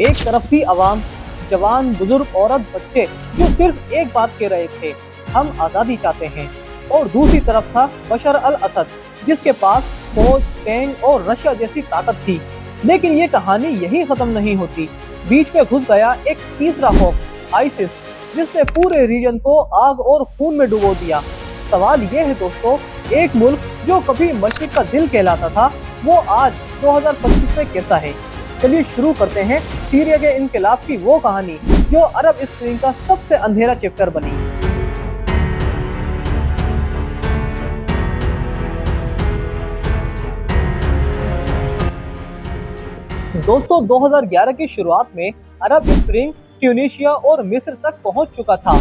एक तरफ थी आवाम, जवान, बुजुर्ग, औरत, बच्चे, जो सिर्फ एक बात कह रहे थे, हम आज़ादी चाहते हैं। और दूसरी तरफ था बशर अल असद, जिसके पास फौज, टैंक और रशिया जैसी ताकत थी। लेकिन ये कहानी यही खत्म नहीं होती। बीच में घुस गया एक तीसरा खौफ, आईसिस, जिसने पूरे रीजन को आग और खून में डुबो दिया। सवाल ये है दोस्तों, एक मुल्क जो कभी मशरिक का दिल कहलाता था, वो आज 2025 में कैसा है? चलिए शुरू करते हैं सीरिया के इनकलाब की वो कहानी जो अरब स्प्रिंग का सबसे अंधेरा चैप्टर बनी। दोस्तों 2011 की शुरुआत में अरब स्प्रिंग ट्यूनीशिया और मिस्र तक पहुंच चुका था।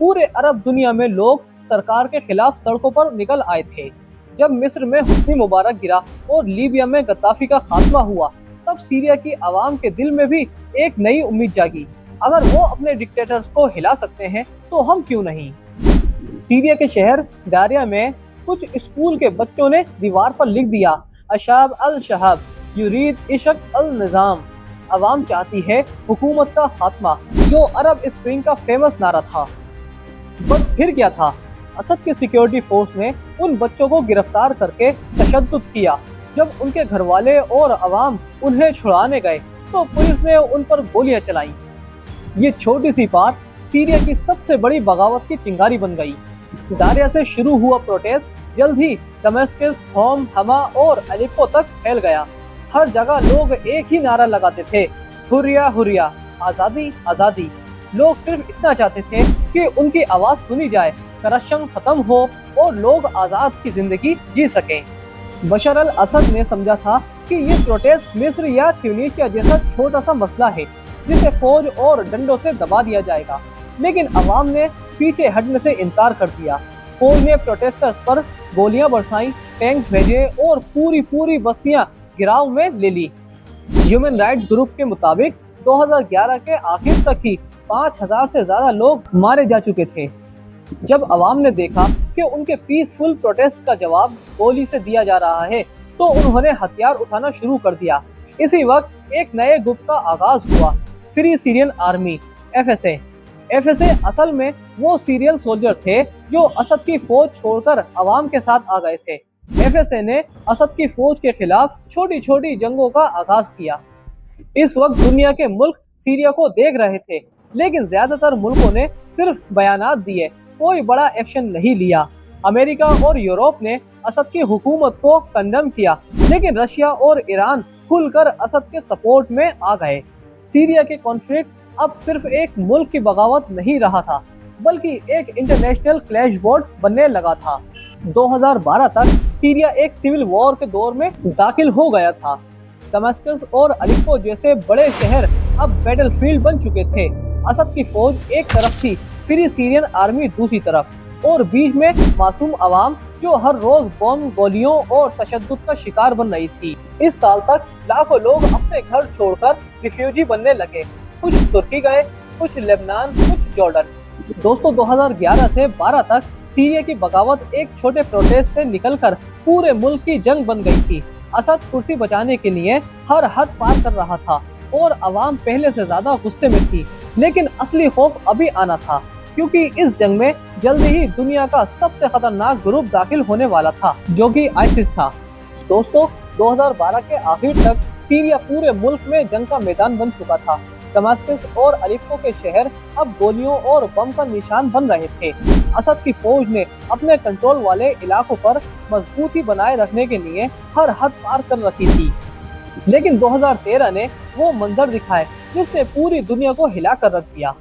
पूरे अरब दुनिया में लोग सरकार के खिलाफ सड़कों पर निकल आए थे। जब मिस्र में हुस्नी मुबारक गिरा और लीबिया में गद्दाफी का खात्मा हुआ, तब सीरिया की आवाम के दिल में भी एक नई उम्मीद जागी। अगर वो अपने डिक्टेटर्स को हिला सकते हैं तो हम क्यों नहीं। सीरिया के शहर दारिया में कुछ स्कूल के बच्चों ने दीवार पर लिख दिया, अशाब अल शहाब युरीद इशक अल निज़ाम। अवाम चाहती है हुकूमत का खात्मा, जो अरब स्प्रिंग का फेमस नारा था। बस फिर क्या था, असद के सिक्योरिटी फोर्स ने उन बच्चों को गिरफ्तार करके तशद्दुद किया। जब उनके घर वाले और अवाम उन्हें छुड़ाने गए तो पुलिस ने उन पर गोलियां चलाई। ये छोटी सी बात सीरिया की सबसे बड़ी बगावत की चिंगारी बन गई। दारिया से शुरू हुआ प्रोटेस्ट जल्द ही दमिश्क, होम, हमा और अलेप्पो तक फैल गया। हर जगह लोग एक ही नारा लगाते थे, हुर्रिया हुर्रिया, आज़ादी आज़ादी। लोग सिर्फ इतना चाहते थे कि उनकी आवाज़ सुनी जाए, करप्शन खत्म हो और लोग आज़ाद की जिंदगी जी सकें। बशर अल असद ने समझा था कि ये प्रोटेस्ट मिस्र या ट्यूनीशिया जैसा छोटा सा मसला है, जिसे फौज और डंडों से दबा दिया जाएगा। लेकिन अवाम ने पीछे हटने से इनकार कर दिया। फौज ने प्रोटेस्टर्स पर गोलियां बरसाई, टैंक्स भेजे और पूरी बस्तियां गिराव में ले ली। ह्यूमन राइट्स ग्रुप के मुताबिक 2011 के आखिर तक ही 5000 से ज्यादा लोग मारे जा चुके थे। जब अवाम ने देखा कि उनके पीसफुल प्रोटेस्ट का जवाब गोली से दिया जा रहा है, तो उन्होंने हथियार उठाना शुरू कर दिया। इसी वक्त एक नए ग्रुप का आगाज हुआ, free Syrian army, FSA. FSA असल में वो सीरियन सोल्जर थे जो असद की फौज छोड़कर अवाम के साथ आ गए थे। एफएसए ने असद की फौज के खिलाफ छोटी छोटी जंगों का आगाज किया। इस वक्त दुनिया के मुल्क सीरिया को देख रहे थे, लेकिन ज्यादातर मुल्कों ने सिर्फ बयानात दिए, कोई बड़ा एक्शन नहीं लिया। अमेरिका और यूरोप ने असद की हुकूमत को कंडेम किया, लेकिन रशिया और ईरान खुलकर असद के सपोर्ट में आ गए। सीरिया के कॉन्फ्लिक्ट अब सिर्फ एक मुल्क की बगावत नहीं रहा था, बल्कि एक इंटरनेशनल क्लैश बोर्ड बनने लगा था। 2012 तक सीरिया एक सिविल वॉर के दौर में दाखिल हो गया था। दमिश्क और अलेप्पो जैसे बड़े शहर अब बैटलफील्ड बन चुके थे। असद की फौज एक तरफ थी, फ्री सीरियन आर्मी दूसरी तरफ, और बीच में मासूम अवाम जो हर रोज बम, गोलियों और तशद्दुद का शिकार बन रही थी। इस साल तक लाखों लोग अपने घर छोड़कर रिफ्यूजी बनने लगे। कुछ तुर्की गए, कुछ लेबनान, कुछ जॉर्डन। दोस्तों 2011 से 12 तक सीरिया की बगावत एक छोटे प्रोटेस्ट से निकलकर पूरे मुल्क की जंग बन गई थी। असद कुर्सी बचाने के लिए हर हद पार कर रहा था और अवाम पहले से ज्यादा गुस्से में थी। लेकिन असली खौफ अभी आना था, क्योंकि इस जंग में जल्दी ही दुनिया का सबसे खतरनाक ग्रुप दाखिल होने वाला था, जो कि आईसिस था। दोस्तों 2012 के आखिर तक सीरिया पूरे मुल्क में जंग का मैदान बन चुका था। दमिश्क और अलेप्पो के शहर अब गोलियों और बम का निशान बन रहे थे। असद की फौज ने अपने कंट्रोल वाले इलाकों पर मजबूती बनाए रखने के लिए हर हद पार कर रखी थी। लेकिन 2013 ने वो मंजर दिखाए जिसने पूरी दुनिया को हिला कर रख दिया।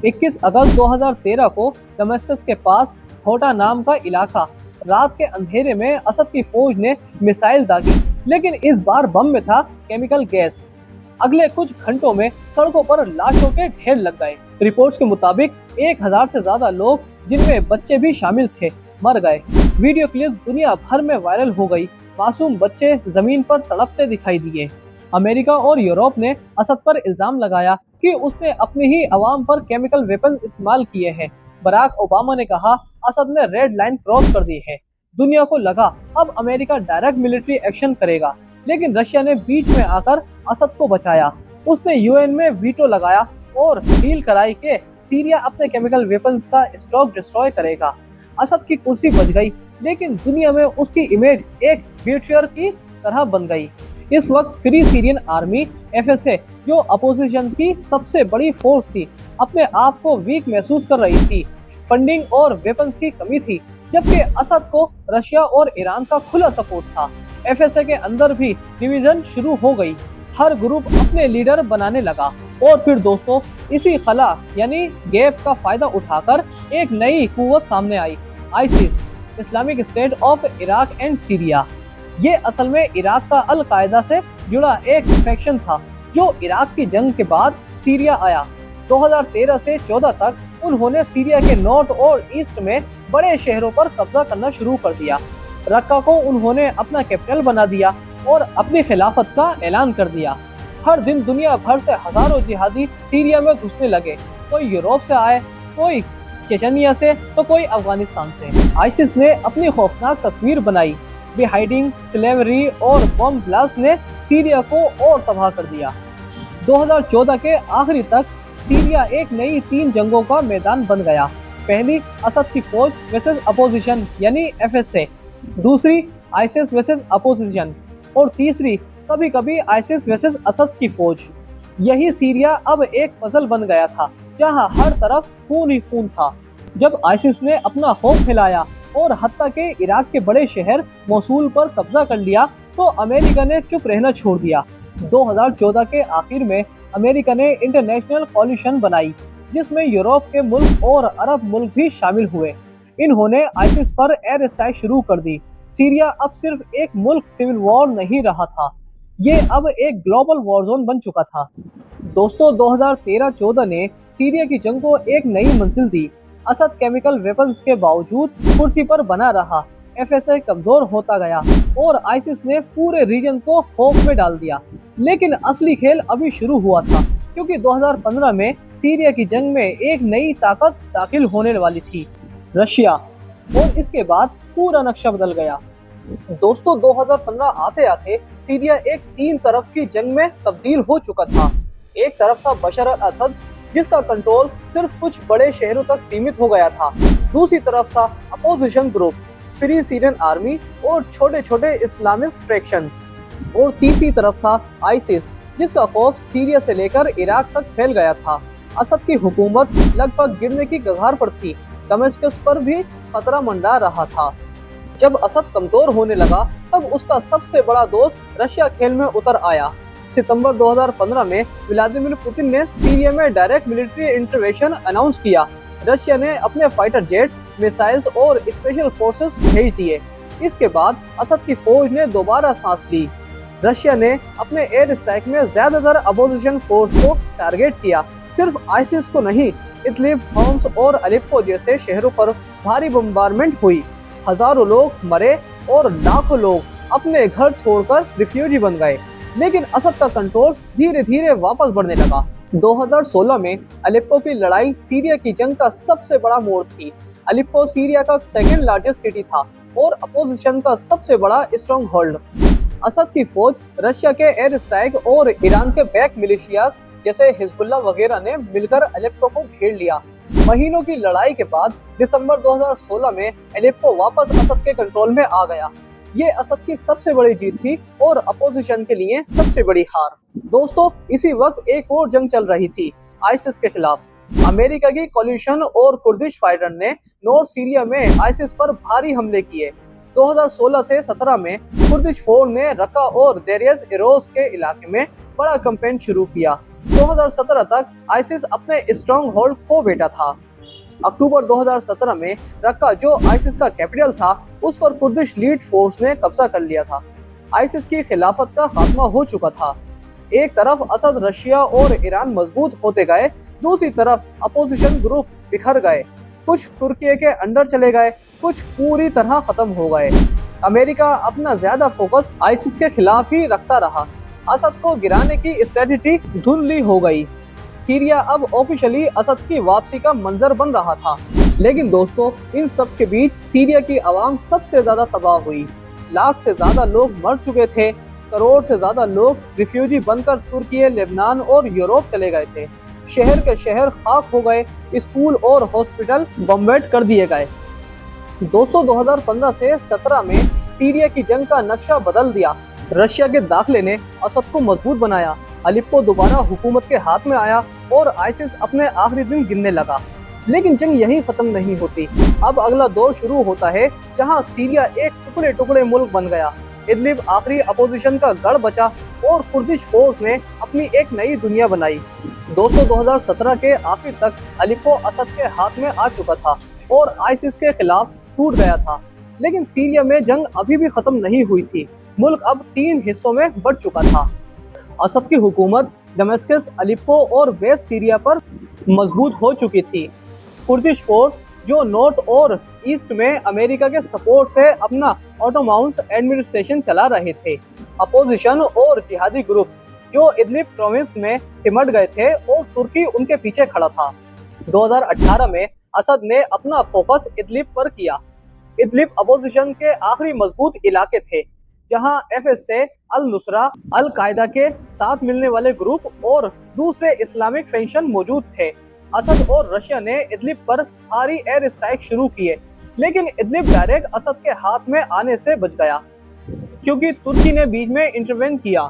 21 अगस्त 2013 को दमिश्क के पास होटा नाम का इलाका, रात के अंधेरे में असद की फौज ने मिसाइल दागी, लेकिन इस बार बम में था केमिकल गैस। अगले कुछ घंटों में सड़कों पर लाशों के ढेर लग गए। रिपोर्ट्स के मुताबिक 1000 से ज्यादा लोग, जिनमें बच्चे भी शामिल थे, मर गए। वीडियो क्लिप दुनिया भर में वायरल हो गई। मासूम बच्चे जमीन पर तड़पते दिखाई दिए। अमेरिका और यूरोप ने असद पर इल्जाम लगाया कि उसने अपनी ही अवाम पर केमिकल वेपन इस्तेमाल किए हैं। बराक ओबामा ने कहा, असद ने रेड लाइन क्रॉस कर दी है। दुनिया को लगा अब अमेरिका डायरेक्ट मिलिट्री एक्शन करेगा, लेकिन रशिया ने बीच में आकर असद को बचाया। उसने यूएन में वीटो लगाया और डील कराई कि सीरिया अपने केमिकल वेपन्स का स्टॉक डिस्ट्रॉय करेगा। असद की कुर्सी बच गई, लेकिन दुनिया में उसकी इमेज एक बिट्रेयर की तरह बन गई। इस वक्त फ्री सीरियन आर्मी एफएसए, जो अपोजिशन की सबसे बड़ी फोर्स थी, अपने आप को वीक महसूस कर रही थी। फंडिंग और वेपन्स की कमी थी, जबकि असद को रशिया और ईरान का खुला सपोर्ट था। एफएसए के अंदर भी डिवीजन शुरू हो गई, हर ग्रुप अपने लीडर बनाने लगा। और फिर दोस्तों, इसी खला यानी गैप का फायदा उठाकर एक नई कुव्वत सामने आई, ISIS, Islamic State of Iraq and Syria. ये असल में इराक का अल कायदा से जुड़ा एक फैक्शन था, जो इराक की जंग के बाद सीरिया आया। 2013 से 14 तक उन्होंने सीरिया के नॉर्थ और ईस्ट में बड़े शहरों पर कब्जा करना शुरू कर दिया। रक्का को उन्होंने अपना कैपिटल बना दिया और अपनी खिलाफत का ऐलान कर दिया। हर दिन दुनिया भर से हजारों जिहादी सीरिया में घुसने लगे, कोई यूरोप से आए, कोई चेचनिया से, तो कोई अफगानिस्तान से। आईसिस ने अपनी खौफनाक तस्वीर बनाई। बेहाइडिंग, स्लेवरी और बम ब्लास्ट ने सीरिया को और तबाह कर दिया। 2014 के आखिरी तक सीरिया एक नई 3 जंगों का मैदान बन गया। पहली, असद की फौज वर्सेस अपोजिशन यानी एफएसए, दूसरी आईसिस वर्सेस अपोजिशन, और तीसरी कभी कभी आईसिस वर्सेस असद की फौज। यही सीरिया अब एक पजल बन गया था, जहां हर तरफ खून ही खून था। जब आईसिस ने अपना खौफ फैलाया और हत्ता के इराक के बड़े शहर मोसूल पर कब्जा कर लिया, तो अमेरिका ने चुप रहना छोड़ दिया। 2014 के आखिर में अमेरिका ने इंटरनेशनल कॉलिशन बनाई, जिसमें यूरोप के मुल्क और अरब मुल्क भी शामिल हुए। इन्होंने आईसिस पर एयर स्ट्राइक शुरू कर दी। सीरिया अब सिर्फ एक मुल्क सिविल वॉर नहीं रहा था, ये अब एक ग्लोबल वॉर जोन बन चुका था। दोस्तों, 2013-14 ने सीरिया की जंग को एक नई मंजिल दी। असद केमिकल वेपन्स के बावजूद कुर्सी पर बना रहा, एफएसए कमजोर होता गया और आईसिस ने पूरे रीजन को खौफ में डाल दिया। लेकिन असली खेल अभी शुरू हुआ था, क्योंकि 2015 में सीरिया की जंग में एक नई ताकत दाखिल होने वाली थी, रशिया। और इसके बाद पूरा नक्शा बदल गया। दोस्तों, 2015 आते आते सीरिया एक 3 तरफ की जंग में तब्दील हो चुका था। एक तरफ था बशर अल असद, जिसका कंट्रोल सिर्फ कुछ बड़े शहरों तक सीमित हो गया था। दूसरी तरफ था opposition group, free Syrian army और छोटे छोटे इस्लामिस्ट फ्रैक्शंस। और तीसरी तरफ था आईसिस, जिसका खौफ सीरिया से लेकर इराक तक फैल गया था। असद की हुकूमत लगभग गिरने की कगार पर थी, दमिश्क पर भी खतरा मंडरा रहा था। जब असद कमजोर होने लगा, तब उसका सबसे बड़ा दोस्त रशिया खेल में उतर आया। सितंबर 2015 में व्लादिमीर पुतिन ने सीरिया में डायरेक्ट मिलिट्री इंटरवेंशन अनाउंस किया। रशिया ने अपने फाइटर जेट्स, मिसाइल्स और स्पेशल फोर्सेस भेज दिए। इसके बाद असद की फौज ने दोबारा सांस ली। रशिया ने अपने एयर स्ट्राइक में ज्यादातर अपोजिशन फोर्स को टारगेट किया। सिर्फ आईसिस को नहीं, इदलिब, होम्स और अलेप्पो जैसे शहरों पर भारी बम्बारमेंट हुई। हजारों लोग मरे और लाखों लोग अपने घर छोड़कर रिफ्यूजी बन गए। लेकिन असद का कंट्रोल धीरे धीरे वापस बढ़ने लगा। 2016 में अलेप्पो की लड़ाई सीरिया की जंग का सबसे बड़ा मोड़ थी। अलेप्पो सीरिया का सेकेंड लार्जेस्ट सिटी था और अपोजिशन का सबसे बड़ा स्ट्रॉन्ग होल्ड। असद की फौज रशिया के एयर स्ट्राइक और ईरान के बैक मिलिशियाज जैसे हिजबुल्लाह वगैरह ने मिलकर अलेप्पो को घेर लिया। महीनों की लड़ाई के बाद दिसंबर 2016 में अलेप्पो वापस असद के कंट्रोल में आ गया। ये असद की सबसे बड़ी जीत थी और अपोजिशन के लिए सबसे बड़ी हार। दोस्तों, इसी वक्त एक और जंग चल रही थी, आईसिस के खिलाफ। अमेरिका की कोलिशन और कुर्दिश फाइटर ने नॉर्थ सीरिया में आईसिस पर भारी हमले किए। 2016 से 17 में कुर्दिश फौज ने रक्का और देरियस इरोज के इलाके में बड़ा कैंपेन शुरू किया। 2017 तक आईसिस अपने स्ट्रॉन्ग होल्ड खो बैठा था। अक्टूबर 2017 में रक्का, जो आईसिस का कैपिटल था, उस पर कुर्दिश लीड फोर्स ने कब्जा कर लिया था। आईसिस की खिलाफत का खात्मा हो चुका था। एक तरफ असद, रशिया और ईरान मजबूत होते गए, दूसरी तरफ अपोजिशन ग्रुप बिखर गए। कुछ तुर्की के अंडर चले गए, कुछ पूरी तरह खत्म हो गए। अमेरिका अपना ज्यादा फोकस आईसिस के खिलाफ ही रखता रहा। असद को गिराने की स्ट्रेटेजी धुंधली हो गई। सीरिया अब ऑफिशियली असद की वापसी का मंजर बन रहा था। लेकिन दोस्तों, इन सब के बीच सीरिया की आवाम सबसे ज्यादा तबाह हुई। लाख से ज्यादा लोग मर चुके थे, करोड़ से ज्यादा लोग रिफ्यूजी बनकर तुर्की, लेबनान और यूरोप चले गए थे। शहर के शहर खाक हो गए, स्कूल और हॉस्पिटल बम्बेड कर दिए गए। दोस्तों 2015 से 17 में सीरिया की जंग का नक्शा बदल दिया। रशिया के दाखिले ने असद को मजबूत बनाया, अलेप्पो दोबारा हुकूमत के हाथ में आया और आईसिस अपने आखिरी दिन गिनने लगा। लेकिन जंग यहीं खत्म नहीं होती। अब अगला दौर शुरू होता है जहां सीरिया एक टुकड़े टुकड़े मुल्क बन गया। इदलिब आखिरी अपोजिशन का गढ़ बचा और कुर्दिश फोर्स ने अपनी एक नई दुनिया बनाई। दोस्तों 2017 के आखिर तक अलेप्पो असद के हाथ में आ चुका था और आईसिस के खिलाफ टूट गया था। लेकिन सीरिया में जंग अभी भी खत्म नहीं हुई थी। मुल्क अब 3 हिस्सों में बढ़ चुका था। असद की हुकूमत दमिश्क, अलेप्पो और वेस्ट सीरिया पर मजबूत हो चुकी थी। कुर्दिश फोर्स जो नॉर्थ और ईस्ट में अमेरिका के सपोर्ट से अपना ऑटोमाउन एडमिनिस्ट्रेशन चला रहे थे। अपोजिशन और जिहादी ग्रुप्स जो इदलिब प्रोविंस में सिमट गए थे और तुर्की उनके पीछे खड़ा था। 2018 में असद ने अपना फोकस इदलिब पर किया। इदलिब अपोजिशन के आखिरी मजबूत इलाके थे जहां एफएसए, अल नुसरा, अल कायदा के साथ मिलने वाले ग्रुप और दूसरे इस्लामिक फैक्शन मौजूद थे। असद और रशिया ने इदलिब पर भारी एयर स्ट्राइक शुरू किए, लेकिन इदलिब डायरेक्ट असद के हाथ में आने से बच गया क्योंकि तुर्की ने बीच में इंटरवेन किया।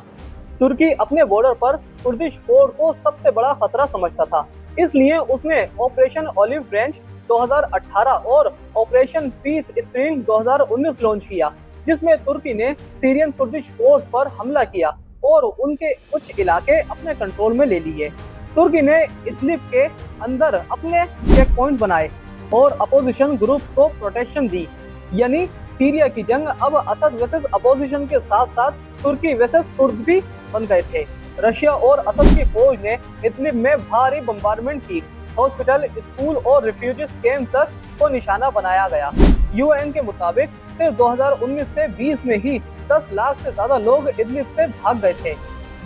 तुर्की अपने बॉर्डर पर कुर्दिश फोर्स को सबसे बड़ा खतरा समझता था, इसलिए उसने ऑपरेशन ऑलिव ब्रांच 2018 और ऑपरेशन पीस स्प्रिंग 2019 लॉन्च किया, जिसमें तुर्की ने सीरियन कुर्दिश फोर्स पर हमला किया और उनके कुछ इलाके अपने कंट्रोल में ले लिए। तुर्की ने इदलिब के अंदर अपने चेक पॉइंट बनाए और अपोजिशन ग्रुप्स को प्रोटेक्शन दी। यानी सीरिया की जंग अब असद वर्सेस अपोजिशन के साथ साथ तुर्की वर्सेस कुर्द भी बन गए थे। रशिया और असद की फौज ने इदलिब में भारी बम्बार्डमेंट की। हॉस्पिटल, स्कूल और रिफ्यूजीज कैंप तक को निशाना बनाया गया। यूएन के मुताबिक सिर्फ 2019 से 20 में ही 10 लाख से ज्यादा लोग इदलिब से भाग गए थे।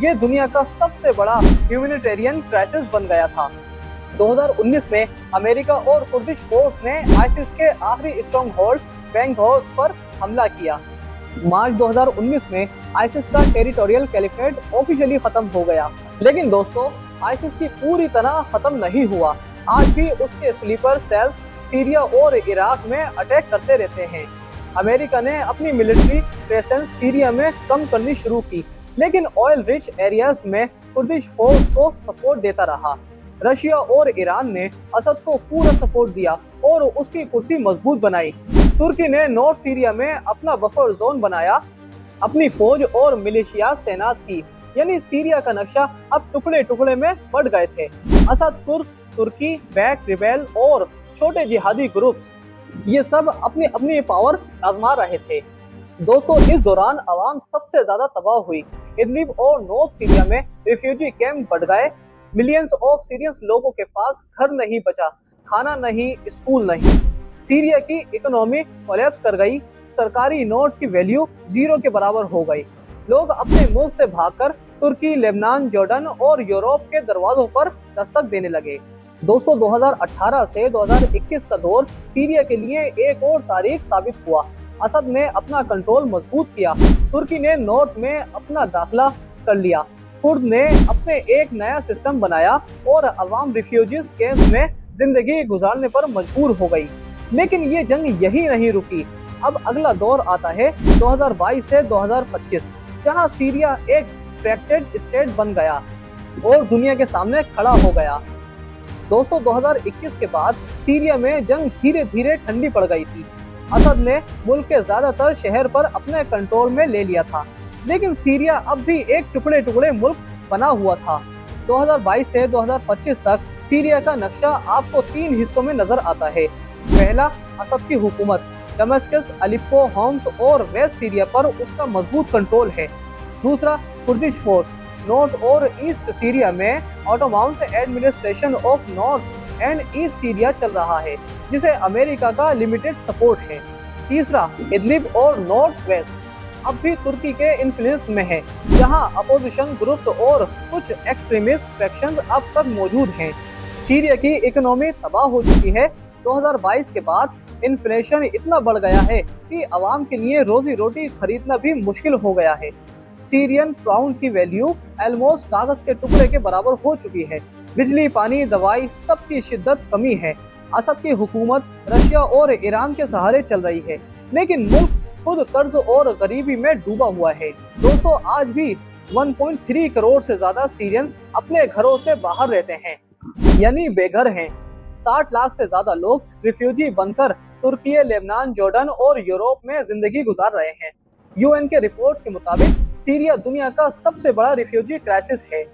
ये दुनिया का सबसे बड़ा ह्यूमैनिटेरियन क्राइसिस बन गया था। 2019 में अमेरिका और कुर्दिश फोर्स ने आईसिस के आखिरी स्ट्रॉन्ग होल्ड बैंगहौर्स पर हमला किया। मार्च 2019 में आईसिस का टेरिटोरियल कैलिफेट ऑफिशियली खत्म हो गया। लेकिन दोस्तों आईसिस की पूरी तरह खत्म नहीं हुआ। आज भी उसके स्लीपर सेल्स सीरिया और इराक में अटैक करते रहते हैं। अमेरिका ने अपनी मिलिट्री प्रेजेंस सीरिया में कम करनी शुरू की, लेकिन ऑयल रिच एरियाज में कुर्दिश फोर्स को सपोर्ट देता रहा। रशिया और ईरान ने असद को पूरा सपोर्ट दिया और उसकी कुर्सी मजबूत बनाई। तुर्की ने नॉर्थ सीरिया में अपना बफर जोन बनाया, अपनी फौज और मिलिशियाज तैनात की। यानी सीरिया का नक्शा अब टुकड़े टुकड़े में बढ़ गए थे। असद, तुर्की, बैक रिबेल और छोटे जिहादी ग्रुप्स ये सब अपनी अपनी पावर आजमा रहे थे। दोस्तों इस दौरान आवाम सबसे ज्यादा तबाह हुई। इदलिब और नॉर्थ सीरिया में रिफ्यूजी कैंप बढ़ गए। मिलियंस ऑफ सीरियंस लोगों के पास घर नहीं बचा, खाना नहीं, स्कूल नहीं। सीरिया की इकोनॉमी कोलैप्स कर गई। सरकारी नोट की वैल्यू 0 के बराबर हो गई। लोग अपने मुल्क से भागकर तुर्की, लेबनान, जॉर्डन और यूरोप के दरवाजों पर दस्तक देने लगे। दोस्तों 2018 से 2021 का दौर सीरिया के लिए एक और तारीख साबित हुआ। असद ने अपना कंट्रोल मजबूत किया, तुर्की ने नॉर्थ में अपना दाखिला कर लिया, कुर्द ने अपने एक नया सिस्टम बनाया और अवाम रिफ्यूजीज कैंप में जिंदगी गुजारने पर मजबूर हो गई। लेकिन ये जंग यही नहीं रुकी। अब अगला दौर आता है 2022 से 2025, जहां सीरिया एक फ्रैक्चर्ड स्टेट बन गया और दुनिया के सामने खड़ा हो गया। दोस्तों 2021 के बाद सीरिया में जंग धीरे धीरे ठंडी पड़ गई थी। असद ने मुल्क के ज्यादातर शहर पर अपने कंट्रोल में ले लिया था, लेकिन सीरिया अब भी एक टुकड़े टुकड़े मुल्क बना हुआ था। 2022 से 2025 तक सीरिया का नक्शा आपको 3 हिस्सों में नजर आता है। पहला, असद की हुकूमत, दमिश्क, अलेप्पो, होम्स और वेस्ट सीरिया पर उसका मजबूत कंट्रोल है। दूसरा, कुर्दिश फोर्स, नॉर्थ और ईस्ट सीरिया में autonomous administration of north and east Syria चल रहा है, जिसे अमेरिका का लिमिटेड सपोर्ट है। तीसरा, इदलिब और नॉर्थ वेस्ट अब भी तुर्की के इन्फ्लुएंस में है, जहां अपोजिशन ग्रुप्स और कुछ एक्सट्रीमिस्ट फैक्शंस अब तक मौजूद हैं। सीरिया की इकोनॉमी तबाह हो चुकी है। 2022 के बाद इन्फ्लेशन इतना बढ़ गया है कि आवाम के लिए रोजी रोटी खरीदना भी मुश्किल हो गया है। सीरियन पाउंड की वैल्यू ऑलमोस्ट कागज के टुकड़े के बराबर हो चुकी है। बिजली, पानी, दवाई सबकी शिद्दत कमी है। असद की हुकूमत रशिया और ईरान के सहारे चल रही है, लेकिन मुल्क खुद कर्ज और गरीबी में डूबा हुआ है। दोस्तों, आज भी 1.3 करोड़ से ज्यादा सीरियन अपने घरों से बाहर रहते हैं, यानी बेघर हैं। 60 लाख से ज्यादा लोग रिफ्यूजी बनकर तुर्की, लेबनान, जॉर्डन और यूरोप में जिंदगी गुजार रहे हैं। यूएन के रिपोर्ट्स के मुताबिक सीरिया दुनिया का सबसे बड़ा रिफ्यूजी क्राइसिस है।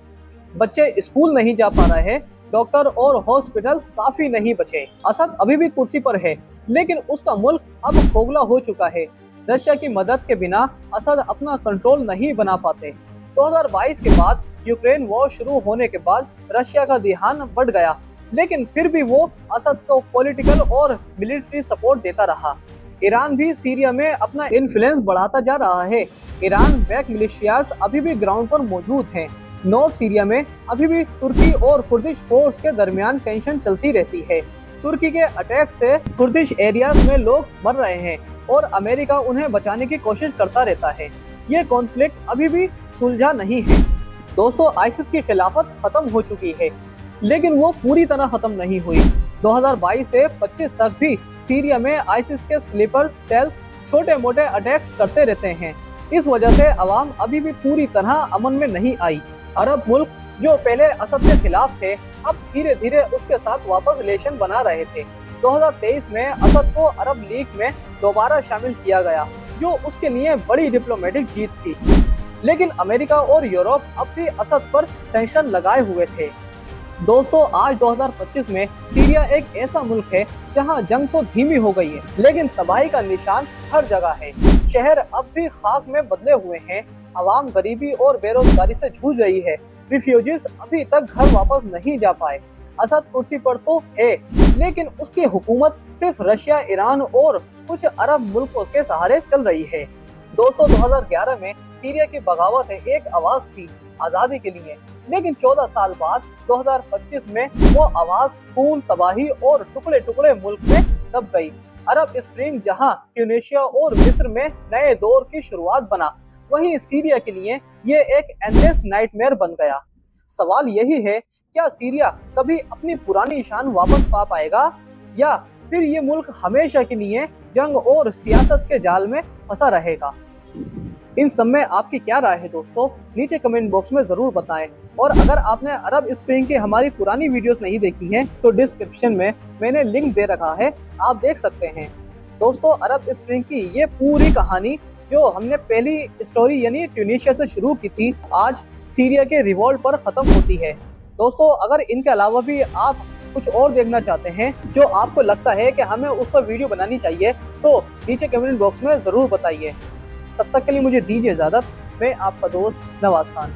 बच्चे स्कूल नहीं जा पा रहे हैं, डॉक्टर और हॉस्पिटल्स काफी नहीं बचे। असद अभी भी कुर्सी पर है, लेकिन उसका मुल्क अब खोखला हो चुका है। रशिया की मदद के बिना असद अपना कंट्रोल नहीं बना पाते। 2022 के बाद यूक्रेन वॉर शुरू होने के बाद रशिया का ध्यान बढ़ गया, लेकिन फिर भी वो असद को पॉलिटिकल और मिलिट्री सपोर्ट देता रहा। ईरान भी सीरिया में अपना इन्फ्लुएंस बढ़ाता जा रहा है। ईरान बैक मिलिशियाज अभी भी ग्राउंड पर मौजूद हैं। नॉर्थ सीरिया में अभी भी तुर्की और कुर्दिश फोर्स के दरमियान टेंशन चलती रहती है। तुर्की के अटैक से कुर्दिश एरियाज में लोग मर रहे हैं और अमेरिका उन्हें बचाने की कोशिश करता रहता है। ये कॉन्फ्लिक्ट अभी भी सुलझा नहीं है। दोस्तों, आईसिस की खिलाफत खत्म हो चुकी है, लेकिन वो पूरी तरह खत्म नहीं हुई। 2022 से 25 तक भी सीरिया में आईसिस के स्लीपर सेल्स छोटे मोटे अटैक्स करते रहते हैं। इस वजह से अवाम अभी भी पूरी तरह अमन में नहीं आई। अरब मुल्क जो पहले असद के खिलाफ थे, अब धीरे धीरे उसके साथ वापस रिलेशन बना रहे थे। 2023 में असद को अरब लीग में दोबारा शामिल किया गया, जो उसके लिए बड़ी डिप्लोमेटिक जीत थी। लेकिन अमेरिका और यूरोप अब भी असद पर सैंक्शन लगाए हुए थे। दोस्तों, आज 2025 में सीरिया एक ऐसा मुल्क है जहां जंग तो धीमी हो गई है, लेकिन तबाही का निशान हर जगह है। शहर अब भी खाक में बदले हुए हैं। आवाम गरीबी और बेरोजगारी से जूझ रही है। रिफ्यूजीज अभी तक घर वापस नहीं जा पाए। असद कुर्सी पर तो है, लेकिन उसकी हुकूमत सिर्फ रशिया, ईरान और कुछ अरब मुल्कों के सहारे चल रही है। दोस्तों, 2011 में सीरिया की बगावत एक आवाज थी आजादी के लिए, लेकिन 14 साल बाद 2025 में वो आवाज खून, तबाही और टुकड़े टुकड़े मुल्क में दब गई। अरब स्प्रिंग जहां ट्यूनीशिया और मिस्र में नए दौर की शुरुआत बना, वहीं सीरिया के लिए ये एक एंडलेस नाइटमेयर बन गया। सवाल यही है, क्या सीरिया कभी अपनी पुरानी शान वापस पा पाएगा, या फिर ये मुल्क हमेशा के लिए जंग और सियासत के जाल में फंसा रहेगा? इन सब में आपकी क्या राय है दोस्तों? नीचे कमेंट बॉक्स में जरूर बताएं। और अगर आपने अरब स्प्रिंग की हमारी पुरानी वीडियोस नहीं देखी हैं, तो डिस्क्रिप्शन में मैंने लिंक दे रखा है, आप देख सकते हैं। दोस्तों, अरब स्प्रिंग की ये पूरी कहानी जो हमने पहली स्टोरी यानी ट्यूनीशिया से शुरू की थी, आज सीरिया के रिवॉल्ट पर खत्म होती है। दोस्तों, अगर इनके अलावा भी आप कुछ और देखना चाहते हैं, जो आपको लगता है कि हमें उस पर वीडियो बनानी चाहिए, तो नीचे कमेंट बॉक्स में जरूर बताइए। तब तक के लिए मुझे दीजिए इजाजत। मैं आपका दोस्त नवाज खान।